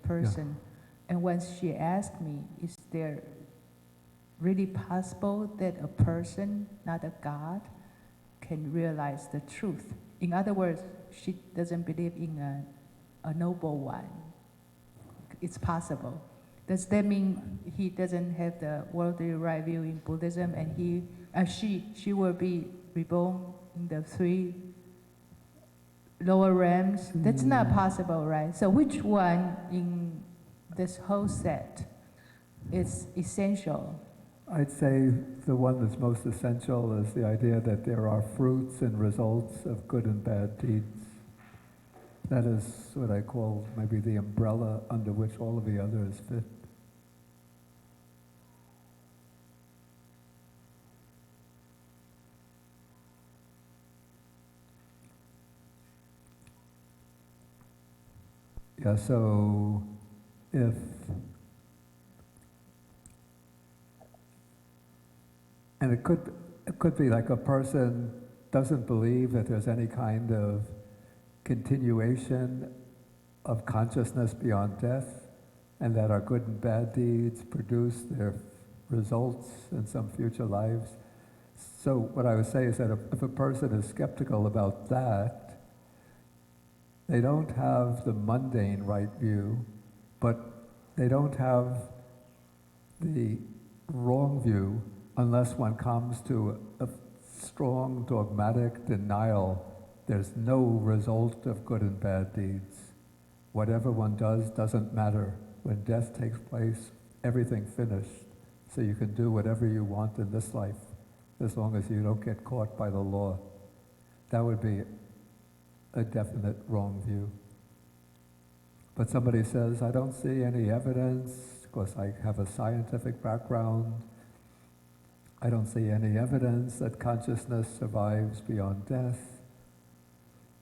person. And when she asked me, is there really possible that a person, not a God, can realize the truth? In other words, she doesn't believe in a noble one. It's possible. Does that mean he doesn't have the worldly right view in Buddhism, and she will be reborn in the three lower realms? That's not possible, right? So which one in this whole set is essential? I'd say the one that's most essential is the idea that there are fruits and results of good and bad deeds. That is what I call maybe the umbrella under which all of the others fit. Yeah, so if and it could be like a person doesn't believe that there's any kind of continuation of consciousness beyond death, and that our good and bad deeds produce their results in some future lives. So what I would say is that if a person is skeptical about that, they don't have the mundane right view, but they don't have the wrong view unless one comes to a strong dogmatic denial. There's no result of good and bad deeds. Whatever one does doesn't matter. When death takes place, everything finished. So you can do whatever you want in this life, as long as you don't get caught by the law. That would be a definite wrong view. But somebody says, I don't see any evidence, because I have a scientific background. I don't see any evidence that consciousness survives beyond death.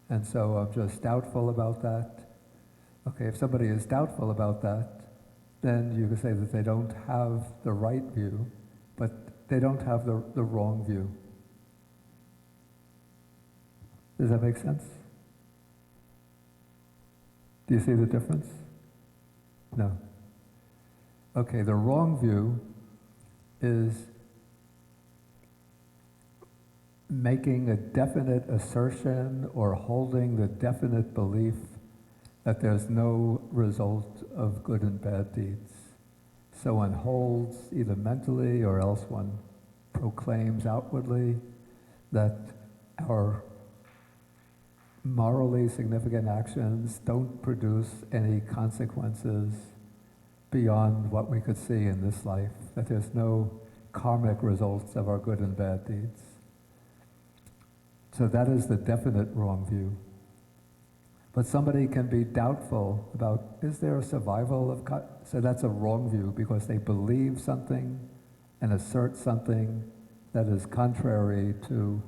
And so I'm just doubtful about that. Okay, if somebody is doubtful about that, then you could say that they don't have the right view, but they don't have the wrong view. Does that make sense? Do you see the difference? No. Okay, the wrong view is making a definite assertion or holding the definite belief that there's no result of good and bad deeds. So one holds either mentally or else one proclaims outwardly that our morally significant actions don't produce any consequences beyond what we could see in this life, that there's no karmic results of our good and bad deeds. So that is the definite wrong view. But somebody can be doubtful about, is there a survival of... So that's a wrong view, because they believe something and assert something that is contrary to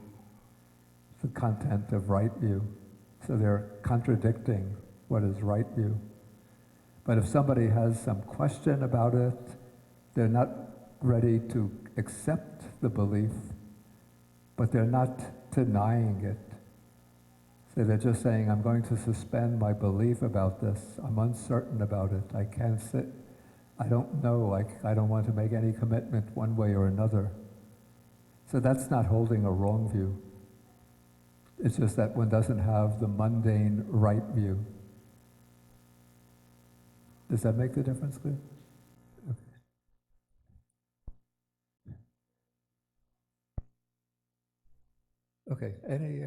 the content of right view. So they're contradicting what is right view. But if somebody has some question about it, they're not ready to accept the belief, but they're not denying it. So they're just saying, I'm going to suspend my belief about this. I'm uncertain about it. I can't sit. I don't know. I don't want to make any commitment one way or another. So that's not holding a wrong view. It's just that one doesn't have the mundane right view. Does that make the difference clear? Okay. Any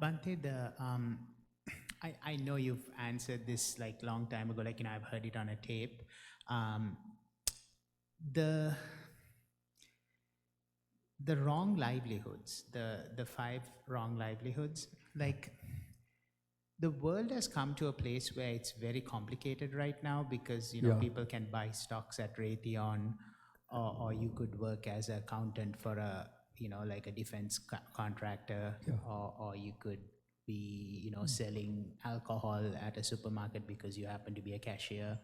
Bhante, I know you've answered this like long time ago, like, I've heard it on a tape. The wrong livelihoods, the 5 wrong livelihoods, like, the world has come to a place where it's very complicated right now, because people can buy stocks at Raytheon, or you could work as an accountant for a like a defense contractor, or you could be selling alcohol at a supermarket because you happen to be a cashier.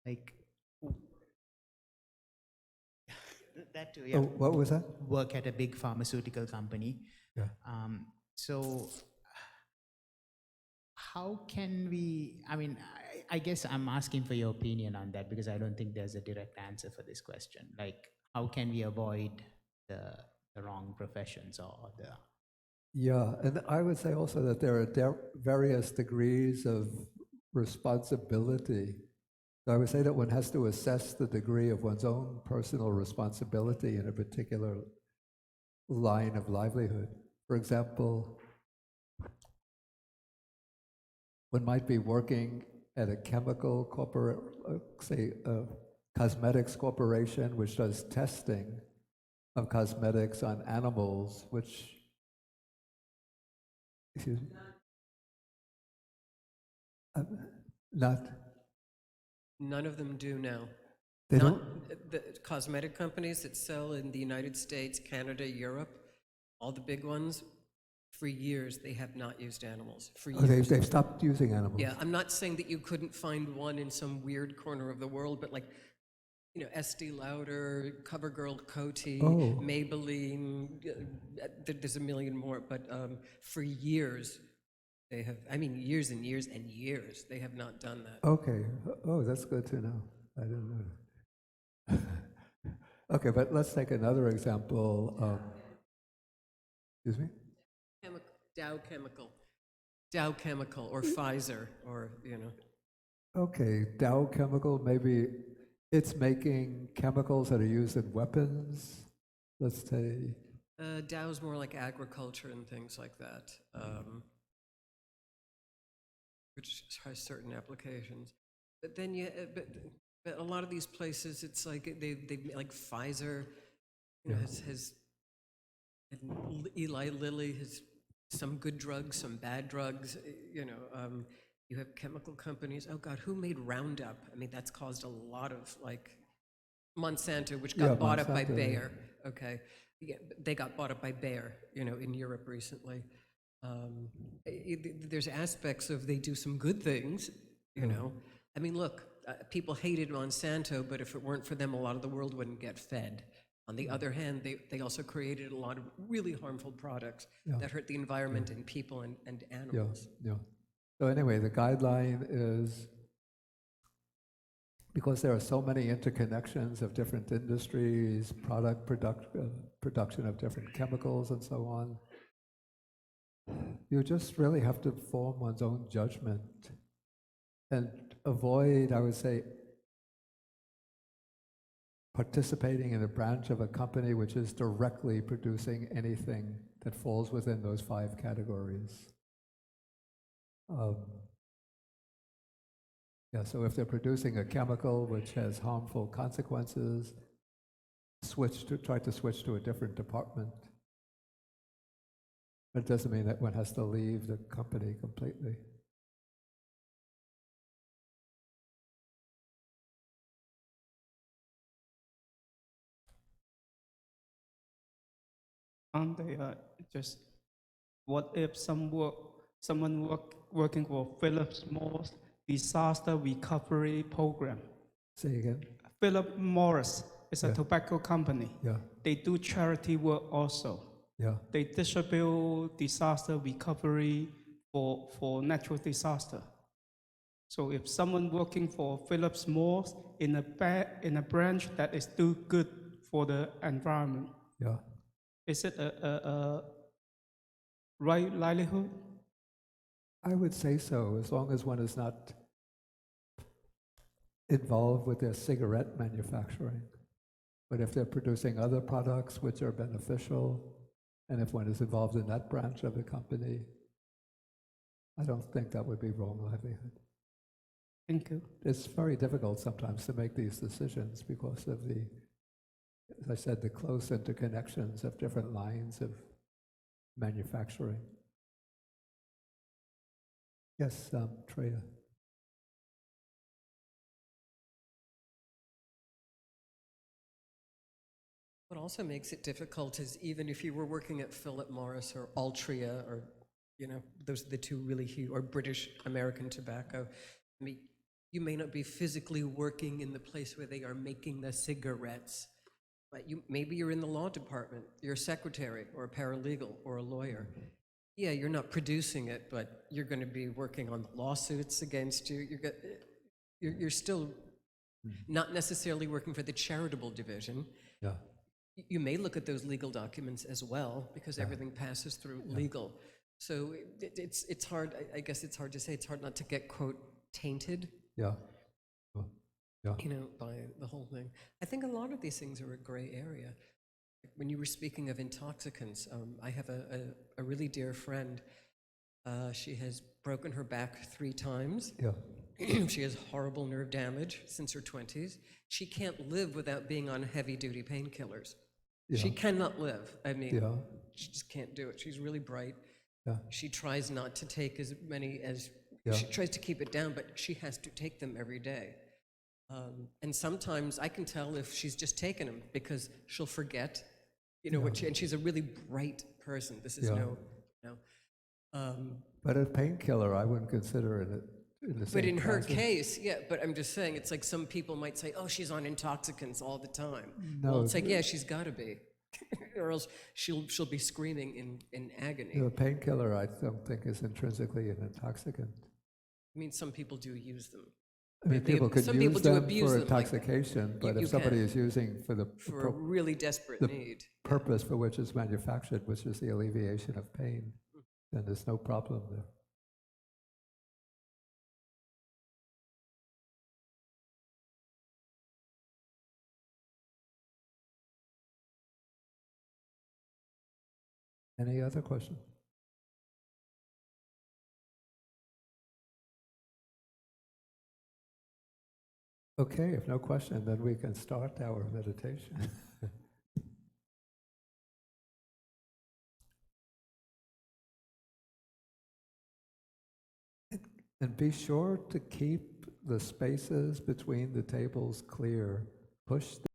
Like, that too, Oh, yeah. what was that? Work at a big pharmaceutical company. Yeah. So how can we, I mean, I guess I'm asking for your opinion on that because I don't think there's a direct answer for this question. Like, how can we avoid the wrong professions or the... Yeah, and I would say also that there are various degrees of responsibility. So I would say that one has to assess the degree of one's own personal responsibility in a particular line of livelihood. For example, one might be working at a chemical corporate, say a cosmetics corporation, which does testing of cosmetics on animals, which, excuse me, not, None of them do now. they Not don't? the cosmetic companies that sell in the United States, Canada, Europe, all the big ones, for years they have not used animals. For Oh, years. they've stopped using animals. Yeah, I'm not saying that you couldn't find one in some weird corner of the world, but like, you know, Estee Lauder, CoverGirl Coty, Oh. Maybelline, there's a million more, but for years they have, I mean, years and years and years, they have not done that. Okay. Oh, that's good to know. I didn't know that. Okay, but let's take another example. Excuse me? Dow Chemical, or Pfizer, or, you know. Okay, Dow Chemical, maybe it's making chemicals that are used in weapons, let's say. Dow's more like agriculture and things like that, which has certain applications. But then, but a lot of these places, it's like they like Pfizer, you know, has and Eli Lilly has some good drugs, some bad drugs. You know, you have chemical companies. Oh God, who made Roundup? I mean, that's caused a lot of like Monsanto, which got bought up by Monsanto, Bayer. Okay, yeah, they got bought up by Bayer, you know, in Europe recently. There's aspects of they do some good things, you know. I mean, look, people hated Monsanto, but if it weren't for them, a lot of the world wouldn't get fed. On the other hand, they also created a lot of really harmful products that hurt the environment and people and animals. Yeah. So anyway, the guideline is, because there are so many interconnections of different industries, production of different chemicals and so on, you just really have to form one's own judgment and avoid, I would say, participating in a branch of a company which is directly producing anything that falls within those 5 categories. Yeah, so if they're producing a chemical which has harmful consequences, try to switch to a different department. But it doesn't mean that one has to leave the company completely. And they just, what if someone working for Philip Morris disaster recovery program? Say again? Philip Morris is a tobacco company. Yeah. They do charity work also. Yeah. They distribute disaster recovery for natural disaster. So if someone working for Philip Morris in a branch that is do good for the environment, Yeah. is it a right livelihood? I would say so, as long as one is not involved with their cigarette manufacturing. But if they're producing other products which are beneficial, and if one is involved in that branch of the company, I don't think that would be wrong livelihood. Thank you. It's very difficult sometimes to make these decisions because of the, as I said, the close interconnections of different lines of manufacturing. Yes, Treya. What also makes it difficult is even if you were working at Philip Morris or Altria, or, you know, those are the two really huge, or British American Tobacco, I mean, you may not be physically working in the place where they are making the cigarettes, But maybe you're in the law department, you're a secretary or a paralegal or a lawyer. Yeah, you're not producing it, but you're going to be working on lawsuits against you. You're still not necessarily working for the charitable division. Yeah. You may look at those legal documents as well, because everything passes through legal. So it's hard, I guess it's hard to say, it's hard not to get, quote, tainted, Yeah. Yeah. by the whole thing. I think a lot of these things are a gray area. When you were speaking of intoxicants, I have a really dear friend. She has broken her back 3 times. Yeah. She has horrible nerve damage since her 20s. She can't live without being on heavy-duty painkillers. Yeah. She cannot live. I mean, Yeah. she just can't do it. She's really bright. Yeah. She tries not to take as many as, Yeah. she tries to keep it down, but she has to take them every day. And sometimes I can tell if she's just taken them, because she'll forget, and she's a really bright person. This is But a painkiller, I wouldn't consider it in the same but in her class as- case, yeah, but I'm just saying, it's like some people might say, oh, she's on intoxicants all the time. No, Well, it's like, yeah, she's got to be. Or else she'll be screaming in agony. A painkiller, I don't think, is intrinsically an intoxicant. I mean, some people do use them. I mean, people could some use people do them abuse for them, like, intoxication, but you if somebody can. is using for the For a really desperate the need. purpose for which it's manufactured, which is the alleviation of pain, then there's no problem there. Any other questions? Okay, if no question, then we can start our meditation. And be sure to keep the spaces between the tables clear. Push